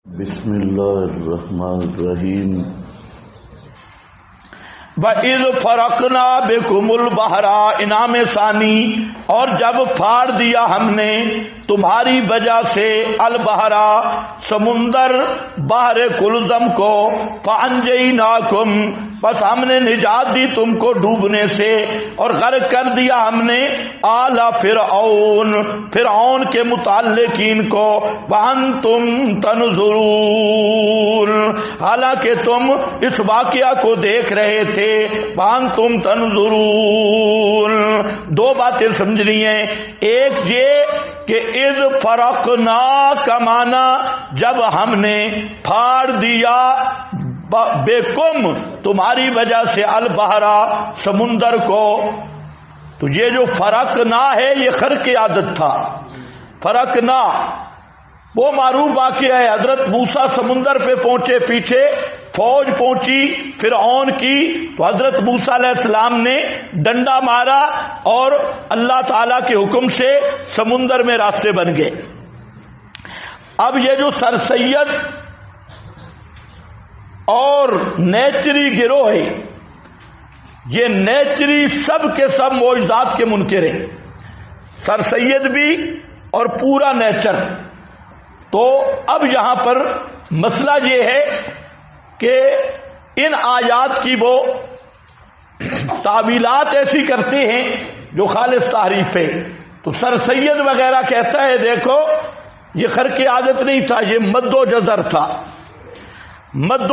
بسم اللہ الرحمن الرحیم وَإِذْ فَرَقْنَا بِكُمُ الْبَحْرَ انعام ثانی، اور جب پھاڑ دیا ہم نے تمہاری وجہ سے البحر سمندر بحر کلزم کو، فَأَنْجَيْنَاكُمْ بس ہم نے نجات دی تم کو ڈوبنے سے، اور غرق کر دیا ہم نے آل فرعون کے متعلقین کو، وَأَنْتُمْ تَنْظُرُونَ حالانکہ تم اس واقعہ کو دیکھ رہے تھے، وَأَنْتُمْ تَنْظُرُونَ دو باتیں سمجھنی ہیں، ایک یہ کہ اذ فرقنا کا معنی جب ہم نے پھاڑ دیا بیکم تمہاری وجہ سے البحر سمندر کو، تو یہ جو فرقنا ہے یہ خرق عادت تھا۔ فرقنا وہ معروف واقعہ ہے، حضرت موسیٰ سمندر پہ پہنچے، پیچھے فوج پہنچی فرعون کی، تو حضرت موسیٰ علیہ السلام نے ڈنڈا مارا اور اللہ تعالی کے حکم سے سمندر میں راستے بن گئے۔ اب یہ جو سر سید اور نیچری گروہ ہے، یہ نیچری سب کے سب معجزات کے منکر ہیں، سر سید بھی اور پورا نیچر۔ تو اب یہاں پر مسئلہ یہ ہے کہ ان آیات کی وہ تعویلات ایسی کرتے ہیں جو خالص تحریف ہے۔ تو سر سید وغیرہ کہتا ہے دیکھو یہ خرق عادت نہیں تھا، یہ مد و جزر تھا۔ مد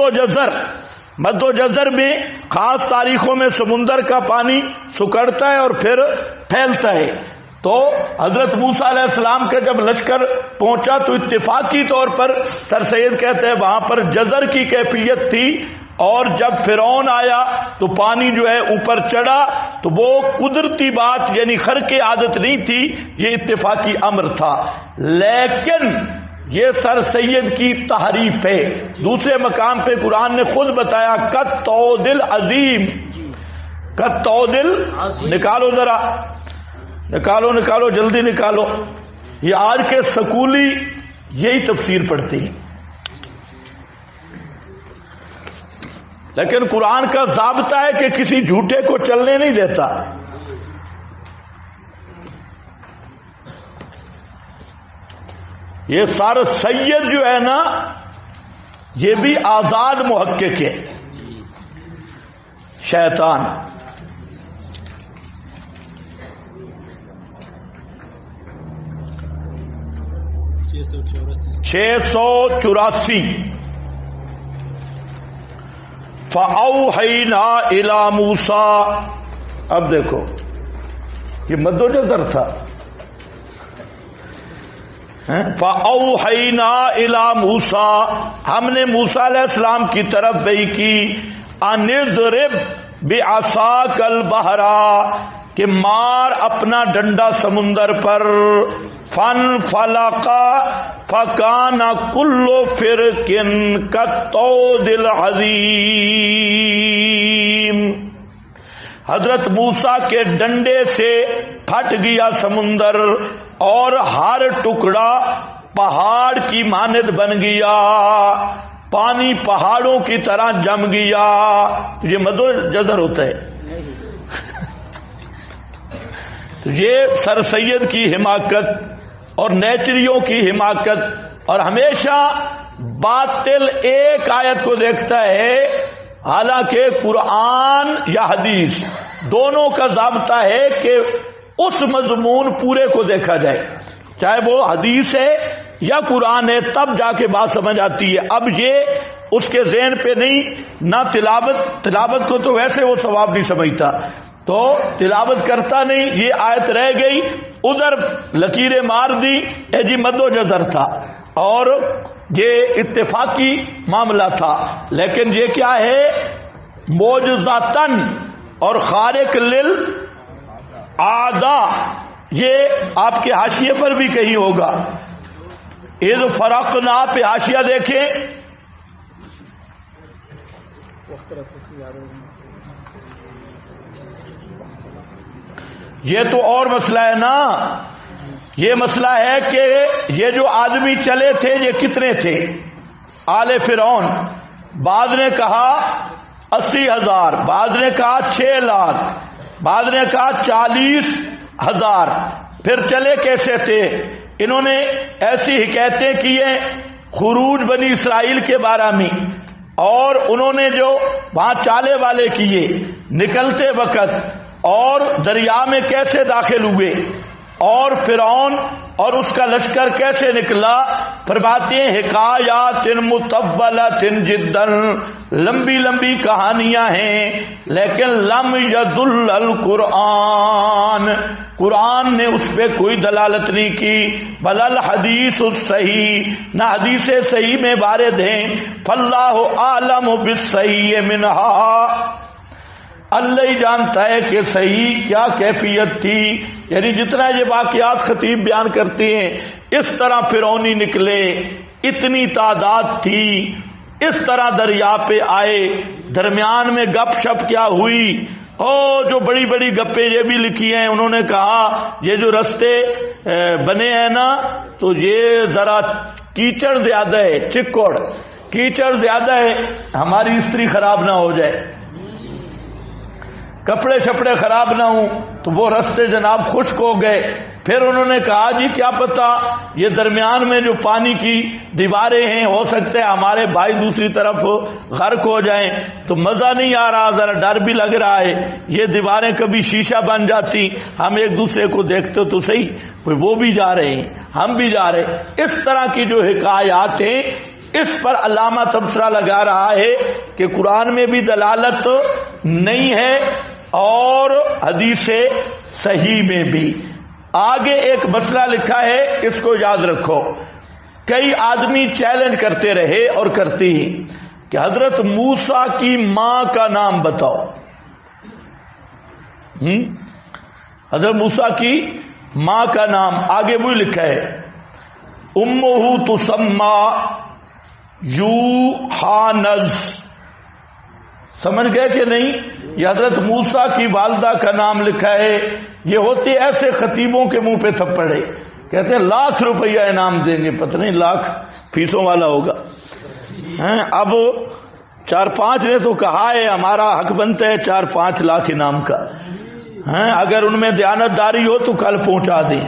و جزر میں خاص تاریخوں میں سمندر کا پانی سکڑتا ہے اور پھر پھیلتا ہے۔ تو حضرت موسیٰ علیہ السلام کا جب لشکر پہنچا تو اتفاقی طور پر سر سید کہتے ہیں وہاں پر جزر کی کیفیت تھی، اور جب فرعون آیا تو پانی جو ہے اوپر چڑھا، تو وہ قدرتی بات یعنی خرق عادت نہیں تھی، یہ اتفاقی امر تھا۔ لیکن یہ سر سید کی تحریف ہے۔ دوسرے مقام پہ قرآن نے خود بتایا کالطود العظیم، کالطود نکالو ذرا، نکالو جلدی نکالو۔ یہ آج کے سکولی یہی تفسیر پڑھتے ہیں، لیکن قرآن کا ضابطہ ہے کہ کسی جھوٹے کو چلنے نہیں دیتا۔ یہ سر سید جو ہے نا یہ بھی آزاد محقق ہے، شیطان۔ 684 فَأَوْحَيْنَا إِلَى مُوسَىٰ، اب دیکھو یہ مد و جزر تھا۔ فَأَوْحَيْنَا إِلَى مُوسَىٰ ہم نے موسیٰ علیہ السلام کی طرف وحی کی، أَنِ اضْرِبْ بِعَصَاكَ الْبَحْرَ کہ مار اپنا ڈنڈا سمندر پر، فَانْفَلَقَ فَكَانَ كُلُّ فِرْقٍ كَالطَّوْدِ الْعَظِيمِ حضرت موسیٰ کے ڈنڈے سے پھٹ گیا سمندر، اور ہر ٹکڑا پہاڑ کی مانند بن گیا، پانی پہاڑوں کی طرح جم گیا۔ تو یہ مد و جزر ہوتا ہے۔ تو یہ سر سید کی حماقت اور نیچریوں کی حماقت، اور ہمیشہ باطل ایک آیت کو دیکھتا ہے، حالانکہ قرآن یا حدیث دونوں کا ضابطہ ہے کہ اس مضمون پورے کو دیکھا جائے، چاہے وہ حدیث ہے یا قرآن ہے، تب جا کے بات سمجھ آتی ہے۔ اب یہ اس کے ذہن پہ نہیں، نہ تلاوت کو تو ویسے وہ ثواب نہیں سمجھتا، تو تلاوت کرتا نہیں، یہ آیت رہ گئی، ادھر لکیریں مار دی، اے جی مد و جزر تھا، اور یہ اتفاقی معاملہ تھا۔ لیکن یہ کیا ہے؟ معجزاتن اور خارق للعادہ، یہ آپ کے حاشیے پر بھی کہیں ہوگا۔ اذ فرقنا پہ حاشیہ دیکھیں، یہ تو اور مسئلہ ہے نا، یہ مسئلہ ہے کہ یہ جو آدمی چلے تھے یہ کتنے تھے؟ آل فرعون، بعض نے کہا 80,000، بعض نے کہا 6 لاکھ، بعض نے کہا 40,000۔ پھر چلے کیسے تھے؟ انہوں نے ایسی حکایتیں کی ہیں خروج بنی اسرائیل کے بارے میں، اور انہوں نے جو وہاں چالے والے کیے نکلتے وقت، اور دریا میں کیسے داخل ہوئے، اور فرعون اور اس کا لشکر کیسے نکلا۔ فرماتے ہیں حکایات مطولۃ جدا، لمبی لمبی کہانیاں ہیں، لیکن لم یدل القرآن، قرآن نے اس پہ کوئی دلالت نہیں کی، بل الحدیث الصحیح، نہ حدیث صحیح میں وارد ہیں۔ فاللہ اعلم بالصحیح منہا، اللہ ہی جانتا ہے کہ صحیح کیا کیفیت تھی۔ یعنی جتنا یہ واقعات خطیب بیان کرتے ہیں، اس طرح فرعونی نکلے، اتنی تعداد تھی، اس طرح دریا پہ آئے، درمیان میں گپ شپ کیا ہوئی، جو بڑی بڑی گپیں یہ بھی لکھی ہیں۔ انہوں نے کہا یہ جو رستے بنے ہیں نا، تو یہ ذرا کیچڑ زیادہ ہے، چکڑ کیچڑ زیادہ ہے، ہماری استری خراب نہ ہو جائے، کپڑے شپڑے خراب نہ ہوں، تو وہ رستے جناب خشک ہو گئے۔ پھر انہوں نے کہا جی کیا پتا یہ درمیان میں جو پانی کی دیواریں ہیں، ہو سکتا ہے ہمارے بھائی دوسری طرف غرق ہو جائیں، تو مزہ نہیں آ رہا، ذرا ڈر بھی لگ رہا ہے، یہ دیواریں کبھی شیشہ بن جاتی، ہم ایک دوسرے کو دیکھتے تو صحیح، وہ بھی جا رہے ہیں ہم بھی جا رہے ہیں۔ اس طرح کی جو حکایات ہیں، اس پر علامہ تبصرہ لگا رہا ہے کہ قرآن میں بھی دلالت نہیں ہے اور حدیث صحیح میں بھی۔ آگے ایک مسئلہ لکھا ہے، اس کو یاد رکھو، کئی آدمی چیلنج کرتے رہے اور کرتے ہیں کہ حضرت موسیٰ کی ماں کا نام بتاؤ۔ حضرت موسیٰ کی ماں کا نام آگے وہی لکھا ہے، امہ تسمی یوحانز، سمجھ گئے کہ نہیں؟ یہ حضرت موسیٰ کی والدہ کا نام لکھا ہے۔ یہ ہوتے ایسے خطیبوں کے منہ پہ تھپڑے، کہتے ہیں لاکھ روپیہ انعام دیں گے، پتہ نہیں لاکھ فیسوں والا ہوگا۔ اب 4-5 نے تو کہا ہے ہمارا حق بنتا ہے 4-5 لاکھ انعام کا، اگر ان میں دیانتداری ہو تو کل پہنچا دیں۔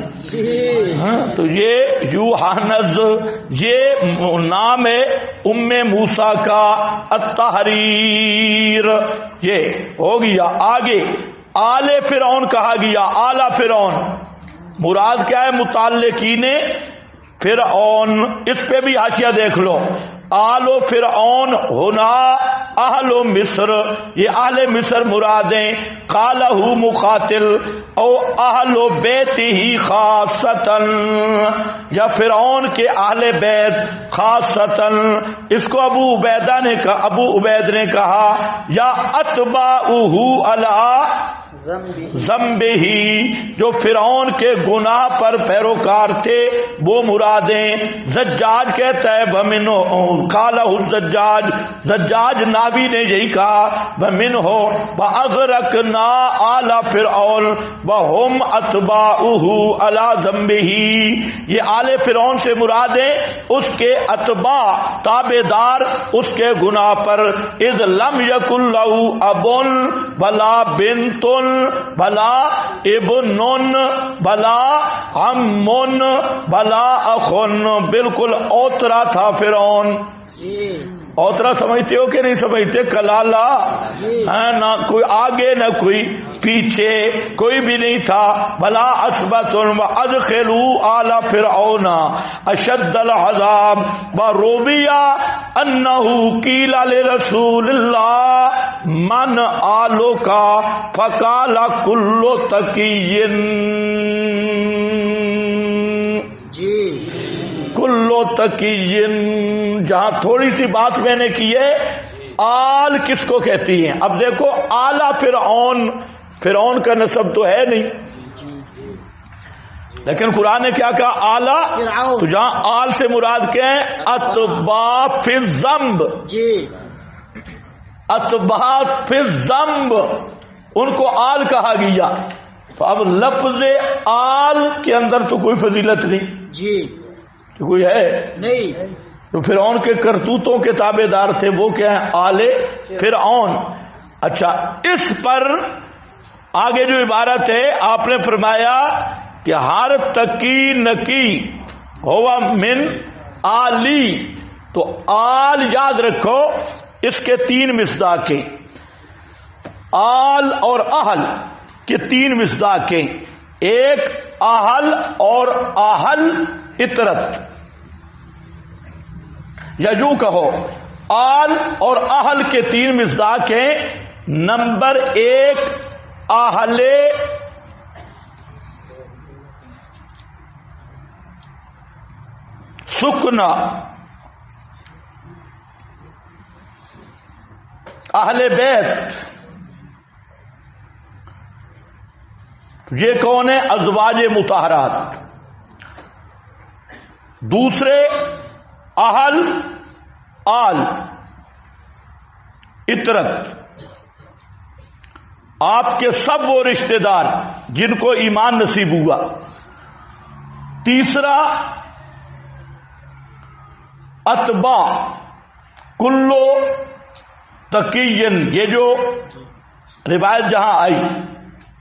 تو یہ یوحانز، یہ نام ہے ام موسیٰ کا، التحریر، یہ ہو گیا۔ آگے آل فرعون کہا گیا، آل فرعون مراد کیا ہے؟ متعلقین فرعون، اس پہ بھی حاشیہ دیکھ لو، آل فرعون ہونا اہل مصر، یہ اہل مصر مرادیں، قالہ مقاتل او اہل بیت ہی خاصتاً، یا فرعون کے اہل بیت خاصتاً، اس کو ابو عبید نے کہا، یا اتباعہ علی ذنبہ، جو فرعون کے گناہ پر پیروکار تھے وہ مرادیں۔ زجاج کہتا ہے ومنہ، قالہ الزجاج، زجاج ناوی نے یہی کہا، ومنہ واغرقنا آل فرعون وہم اتباعہ علی ذنبہ، یہ آل فرعون سے مرادیں اس کے اتباع تابعدار اس کے گناہ پر، اذ لم یکن لہ اب ولا بنت بلا ابن بلا عم بلا اخن، بالکل اوترا تھا فرعون۔ اوترا سمجھتے ہو کہ نہیں سمجھتے؟ کلالہ، نہ کوئی آگے نہ کوئی پیچھے، کوئی بھی نہیں تھا۔ بلا عصبۃ وادخلوا آل فرعون اشد العذاب وروی انہ قیل لرسول اللہ من آلو کا فقال کل تقی، کلو تقین، جہاں تھوڑی سی بات میں نے کی ہے، آل کس کو کہتی ہیں؟ اب دیکھو آلہ فرعون، فرعون کا نسب تو ہے نہیں، لیکن قرآن نے کیا کہا؟ آلہ، تو جہاں آل سے مراد کیا ہے؟ اتباع فی الذنب، اتباع فی الذنب، ان کو آل کہا گیا۔ تو اب لفظ آل کے اندر تو کوئی فضیلت نہیں، کوئی ہے نہیں، جو فرعون کے کرتوتوں کے تابع دار تھے، وہ کیا ہیں؟ آل فرعون۔ اچھا، اس پر آگے جو عبارت ہے آپ نے فرمایا کہ ہر تقی نکی ہوا من آلی، تو آل یاد رکھو اس کے 3 مصداقیں، آل اور اہل کے 3 مصداقیں، ایک اہل اور اہل اطرت، یا یوں کہو آل اور اہل کے 3 مصداق ہیں۔ نمبر 1 اہل سکنا، اہل بیت، یہ کون ہے؟ ازواج مطہرات۔ دوسرے اہل آل اطرت، آپ کے سب وہ رشتہ دار جن کو ایمان نصیب ہوا۔ تیسرا اتباع کلو تقین، یہ جو روایت جہاں آئی،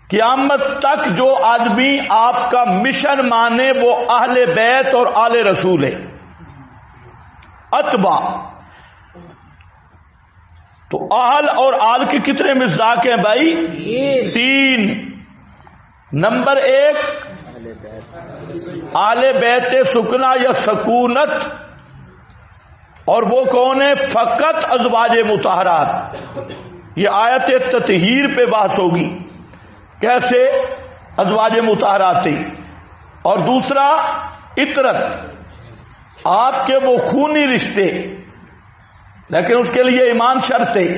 قیامت تک جو آدمی آپ کا مشن مانے وہ اہل بیت اور آل رسول ہے۔ اتباع تو اہل اور آل کے کتنے مصداق ہیں بھائی؟ 3۔ نمبر 1 آل بیت سکنا یا سکونت، اور وہ کون ہے؟ فقط ازواج مطہرات۔ یہ آیت تطہیر پہ بحث ہوگی، کیسے ازواج مطہرات تھی۔ اور دوسرا اطرت، آپ کے وہ خونی رشتے، لیکن اس کے لیے ایمان شرط ہے۔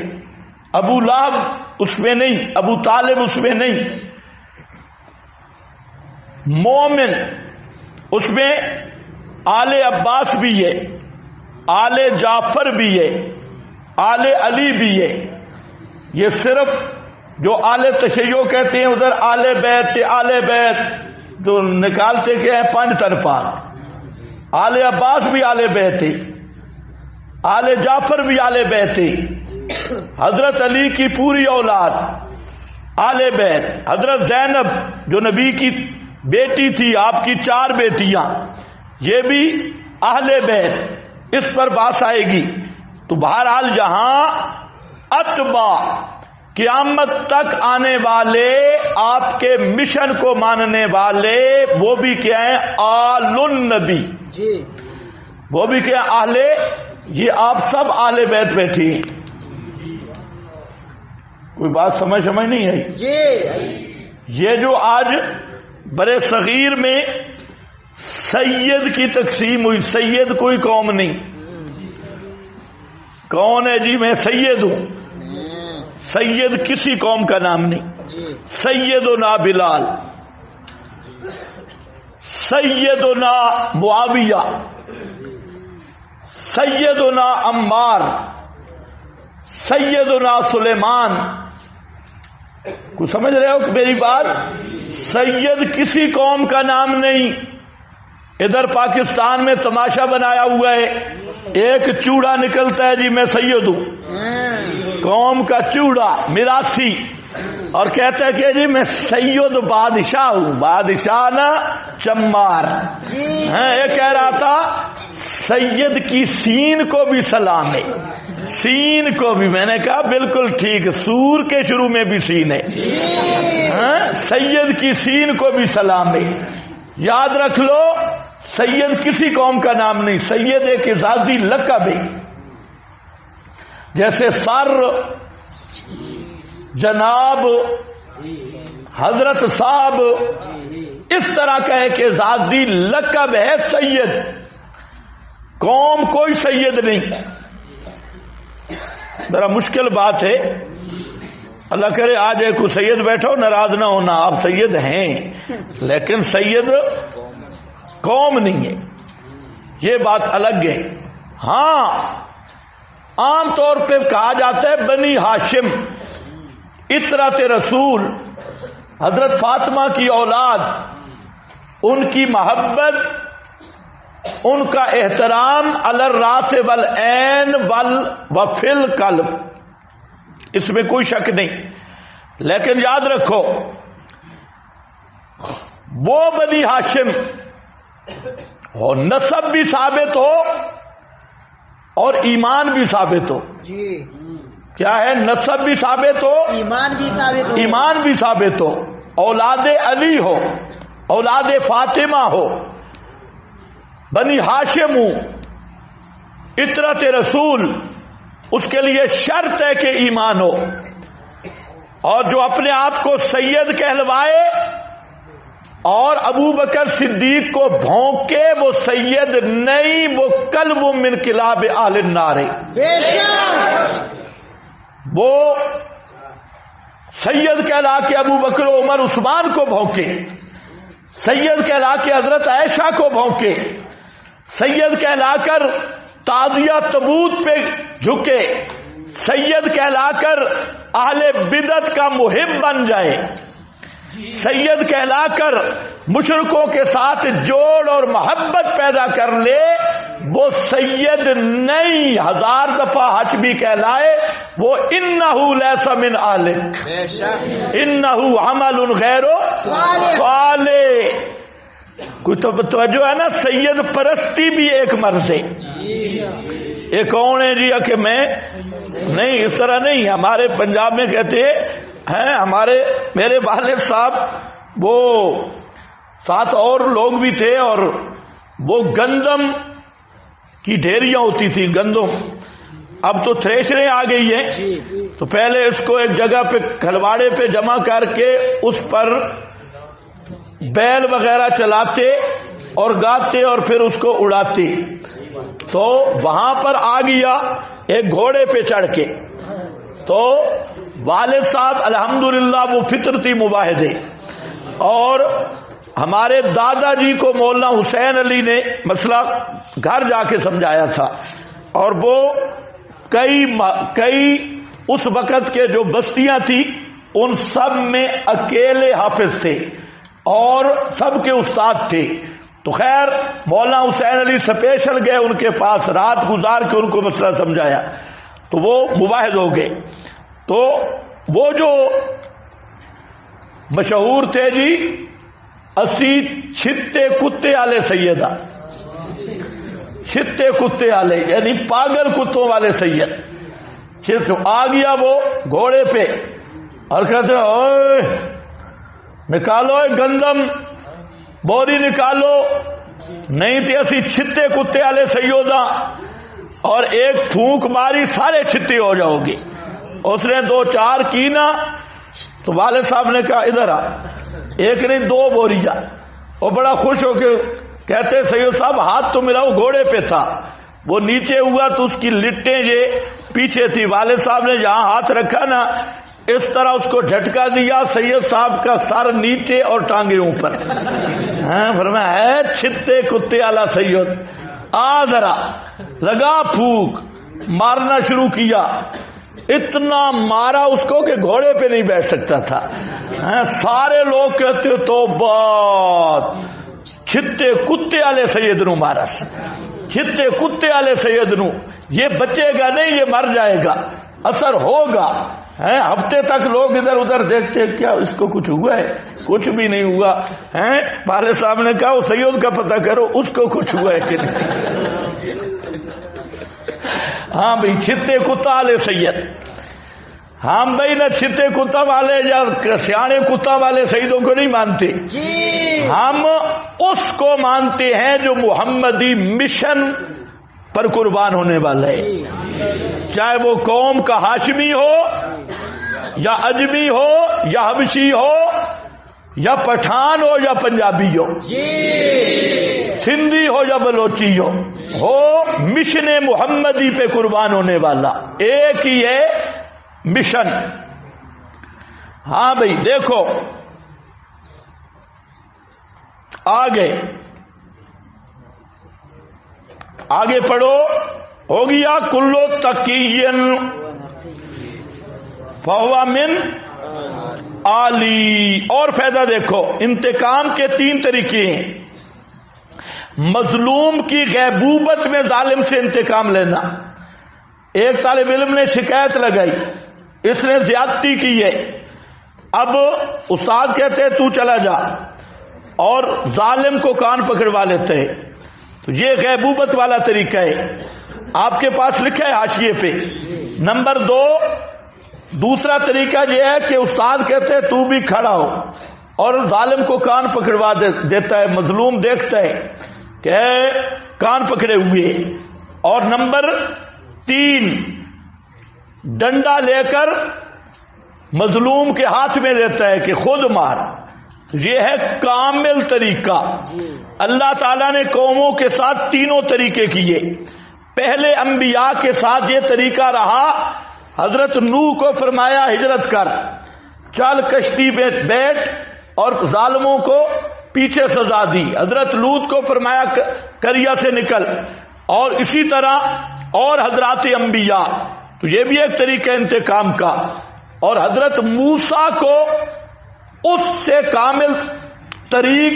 ابو لہب اس میں نہیں، ابو طالب اس میں نہیں، مومن اس میں آل عباس بھی ہے، آل جعفر بھی ہے، آل علی بھی ہے۔ یہ صرف جو آل تشیع کہتے ہیں ادھر آل بیت تو نکالتے کیا ہے؟ 5 طرفہ۔ آل عباس بھی آل بیت ہے، آل جعفر بھی آل بیت ہے، حضرت علی کی پوری اولاد آل بیت، حضرت زینب جو نبی کی بیٹی تھی، آپ کی 4 بیٹیاں، یہ بھی اہل بیت۔ اس پر بات آئے گی۔ تو بہرحال جہاں اتباع قیامت تک آنے والے، آپ کے مشن کو ماننے والے، وہ بھی کیا ہیں؟ آل النبی، وہ بھی کیا اہل، یہ آپ سب آل بیت بیٹھی ہیں۔ کوئی بات سمجھ نہیں آئی؟ یہ جو آج برے صغیر میں سید کی تقسیم ہوئی، سید کوئی قوم نہیں، کون ہے جی میں سید ہوں؟ سید کسی قوم کا نام نہیں۔ سیدنا بلال، سیدنا معاویہ، سیدنا عمار، سیدنا سلیمان، کو سمجھ رہے ہو میری بات؟ سید کسی قوم کا نام نہیں۔ ادھر پاکستان میں تماشا بنایا ہوا ہے، ایک چوڑا نکلتا ہے جی میں سید ہوں، قوم کا چوڑا میراثی، اور کہتا ہے کہ جی میں سید بادشاہ ہوں، بادشاہ نا چمار۔ یہ کہہ رہا تھا سید کی سین کو بھی سلام ہے، سین کو بھی، میں نے کہا بالکل ٹھیک، سور کے شروع میں بھی سین ہے، سید کی سین کو بھی سلام ہے۔ یاد رکھ لو سید کسی قوم کا نام نہیں، سید ایک اعزازی لقب ہے، جیسے سر، جناب، حضرت صاحب، اس طرح کا ایک اعزازی لقب ہے سید، قوم کوئی سید نہیں۔ ذرا مشکل بات ہے، اللہ کرے آج ایک سید بیٹھا ہو ناراض نہ ہونا، آپ سید ہیں لیکن سید قوم نہیں ہے، یہ بات الگ ہے۔ ہاں عام طور پہ کہا جاتا ہے بنی ہاشم، اطرت رسول، حضرت فاطمہ کی اولاد، ان کی محبت ان کا احترام علی الراس والعین وفی القلب، اس میں کوئی شک نہیں. لیکن یاد رکھو وہ بنی ہاشم ہو، نسب بھی ثابت ہو اور ایمان بھی ثابت ہو. جی کیا ہے؟ نسب بھی ثابت ہو، ایمان بھی ثابت ہو. ایمان بھی ثابت ہو، اولاد علی ہو، اولاد فاطمہ ہو، بنی ہاشم ہوں، اطرت رسول، اس کے لیے شرط ہے کہ ایمان ہو. اور جو اپنے آپ کو سید کہلوائے اور ابو بکر صدیق کو بھونکے وہ سید نہیں، وہ کلب من کلاب اہل النار. بے شک وہ سید کہلا کے ابو بکر و عمر عثمان کو بھونکے، سید کہلا کے حضرت عائشہ کو بھونکے، سید کہلا کر تازیہ تبوت پہ جھکے، سید کہلا کر اہل بدعت کا محب بن جائے، سید کہلا کر مشرکوں کے ساتھ جوڑ اور محبت پیدا کر لے، وہ سید نہیں. 1000 دفعہ حج بھی کہلائے وہ انہو لیس من آلک، بے شک انہو عمل غیر صالح. کوئی تو توجہ ہے نا، سید پرستی بھی ایک مرض ہے. یہ کون ہے جی کہ میں نہیں، اس طرح نہیں. ہمارے پنجاب میں کہتے ہیں، میرے والد صاحب وہ ساتھ اور لوگ بھی تھے، اور وہ گندم کی ڈھیریاں ہوتی تھی، گندم. اب تو تھریشریں آ گئی ہیں، تو پہلے اس کو ایک جگہ پہ کھلواڑے پہ جمع کر کے اس پر بیل وغیرہ چلاتے اور گاتے اور پھر اس کو اڑاتے. تو وہاں پر آ گیا ایک گھوڑے پہ چڑھ کے، تو والد صاحب الحمدللہ وہ فطرتی مباہدے، اور ہمارے دادا جی کو مولانا حسین علی نے مسئلہ گھر جا کے سمجھایا تھا، اور وہ کئی اس وقت کے جو بستیاں تھی ان سب میں اکیلے حافظ تھے اور سب کے استاد تھے. تو خیر مولانا حسین علی اسپیشل گئے ان کے پاس، رات گزار کے ان کو مسئلہ سمجھایا، تو وہ مباحث ہو گئے. تو وہ جو مشہور تھے جی 80 چھتے کتے والے سیدہ، چھتے کتے والے یعنی پاگل کتوں والے سید. آ گیا وہ گھوڑے پہ اور کہتے اوئے نکالو گندم بوری نکالو. نہیں تھی اسی چھتے کتے والے سیدہ، اور ایک پھونک ماری سارے چھتے ہو جاؤ گے. اس نے 2-4 کی نا، تو والد صاحب نے کہا ادھر آ، ایک نہیں 2 بوریاں. وہ بڑا خوش ہو کے کہتے سید صاحب ہاتھ تو ملاؤ، گھوڑے پہ تھا، وہ نیچے ہوا تو اس کی لٹیں یہ پیچھے تھی. والد صاحب نے جہاں ہاتھ رکھا نا اس طرح اس کو جھٹکا دیا، سید صاحب کا سر نیچے اور ٹانگیں اوپر. فرمایا ہے چھتے کتے والا سید، آ ذرا لگا پھونک، مارنا شروع کیا. اتنا مارا اس کو کہ گھوڑے پہ نہیں بیٹھ سکتا تھا. سارے لوگ کہتے تو بات چھتے کتے والے سید نو مارس، چھتے کتے والے سید نو. یہ بچے گا نہیں، یہ مر جائے گا، اثر ہوگا. ہفتے تک لوگ ادھر ادھر دیکھتے کیا اس کو کچھ ہوا ہے؟ کچھ بھی نہیں ہوا. والد صاحب نے کہا وہ سید کا پتہ کرو اس کو کچھ ہوا ہے کہ نہیں. ہاں بھائی چھتے کتا والے سید، ہم بھائی نہ چھتے کتا والے یا سیانے کتا والے سیدوں کو نہیں مانتے، ہم اس کو مانتے ہیں جو محمدی مشن پر قربان ہونے والا ہے. چاہے وہ قوم کا ہاشمی ہو یا اجمی ہو یا حبشی ہو یا پٹھان ہو یا پنجابی ہو، سندھی ہو یا بلوچی ہو مشن محمدی پہ قربان ہونے والا ایک ہی ہے مشن. ہاں بھائی دیکھو آگے پڑھو. ہو گیا کلو تقین فہو من علی. اور فائدہ دیکھو، انتقام کے 3 طریقے ہیں. مظلوم کی غیبوبت میں ظالم سے انتقام لینا. ایک طالب علم نے شکایت لگائی، اس نے زیادتی کی ہے. اب استاد کہتے تو چلا جا، اور ظالم کو کان پکڑوا لیتے ہیں. تو یہ غیبوبت والا طریقہ ہے. آپ کے پاس لکھا ہے حاشیے پہ. نمبر 2، دوسرا طریقہ یہ ہے کہ استاد کہتے تو بھی کھڑا ہو، اور ظالم کو کان پکڑوا دیتا ہے. مظلوم دیکھتا ہے کہ کان پکڑے ہوئے. اور نمبر 3، ڈنڈا لے کر مظلوم کے ہاتھ میں دیتا ہے کہ خود مار. یہ ہے کامل طریقہ. اللہ تعالیٰ نے قوموں کے ساتھ تینوں طریقے کیے. پہلے انبیاء کے ساتھ یہ طریقہ رہا. حضرت نوح کو فرمایا ہجرت کر، چل کشتی پہ بیٹھ، اور ظالموں کو پیچھے سزا دی. حضرت لوط کو فرمایا قریہ سے نکل، اور اسی طرح اور حضرات انبیاء. تو یہ بھی ایک طریقہ انتقام کا. اور حضرت موسیٰ کو اس سے کامل طریق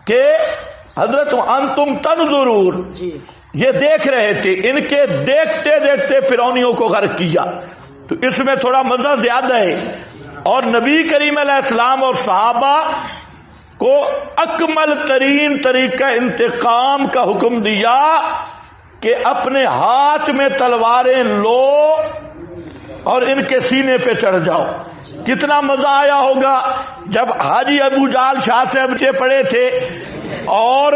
کہ حضرت انتم تنظرون، یہ دیکھ رہے تھے، ان کے دیکھتے دیکھتے فرعونیوں کو غرق کیا. تو اس میں تھوڑا مزہ زیادہ ہے. اور نبی کریم علیہ السلام اور صحابہ کو اکمل ترین طریقہ انتقام کا حکم دیا کہ اپنے ہاتھ میں تلواریں لو اور ان کے سینے پہ چڑھ جاؤ. کتنا مزہ آیا ہوگا جب حاجی ابو جال شاہ سے بچے پڑے تھے اور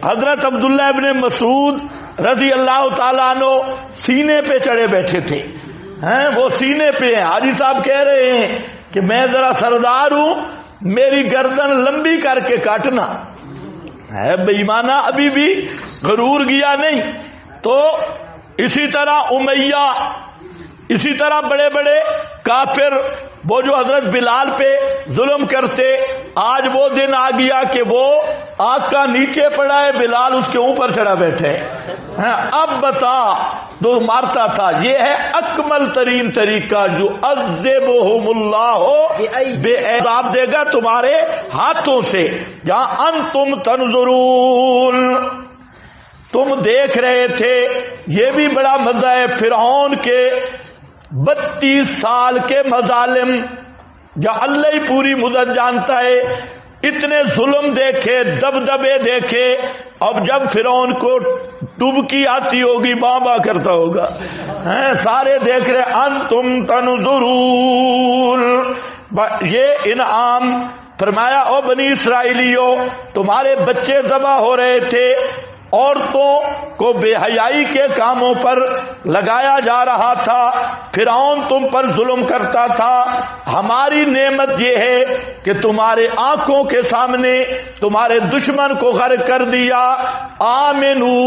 حضرت عبداللہ ابن مسعود رضی اللہ تعالیٰ عنہ سینے پہ چڑھے بیٹھے تھے. وہ سینے پہ ہیں. حاجی صاحب کہہ رہے ہیں کہ میں ذرا سردار ہوں، میری گردن لمبی کر کے کاٹنا. ہے بے ایمانہ، ابھی بھی غرور گیا نہیں. تو اسی طرح امیہ، اسی طرح بڑے بڑے کافر، وہ جو حضرت بلال پہ ظلم کرتے، آج وہ دن آ گیا کہ وہ آگ کا نیچے پڑا ہے، بلال اس کے اوپر چڑھا بیٹھے. اب بتا تو مارتا تھا. یہ ہے اکمل ترین طریقہ جو عذبہم اللہ بے عذاب دے گا تمہارے ہاتھوں سے. جہاں انتم تنظرون، تم دیکھ رہے تھے. یہ بھی بڑا مزہ ہے. فرعون کے 32 سال کے مظالم، جہاں اللہ ہی پوری مدت جانتا ہے، اتنے ظلم دیکھے، دبدبے دیکھے. اب جب فرعون کو ڈبکی آتی ہوگی، بابا کرتا ہوگا. سارے دیکھ رہے. انتم تنظرون، یہ انعام فرمایا او بنی اسرائیلیو، تمہارے بچے ذبح ہو رہے تھے، عورتوں کو بے حیائی کے کاموں پر لگایا جا رہا تھا، فرعون تم پر ظلم کرتا تھا. ہماری نعمت یہ ہے کہ تمہارے آنکھوں کے سامنے تمہارے دشمن کو غرق کر دیا. آمنو،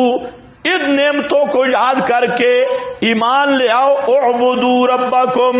ان نعمتوں کو یاد کر کے ایمان لے آؤ. اعبدوا ربکم،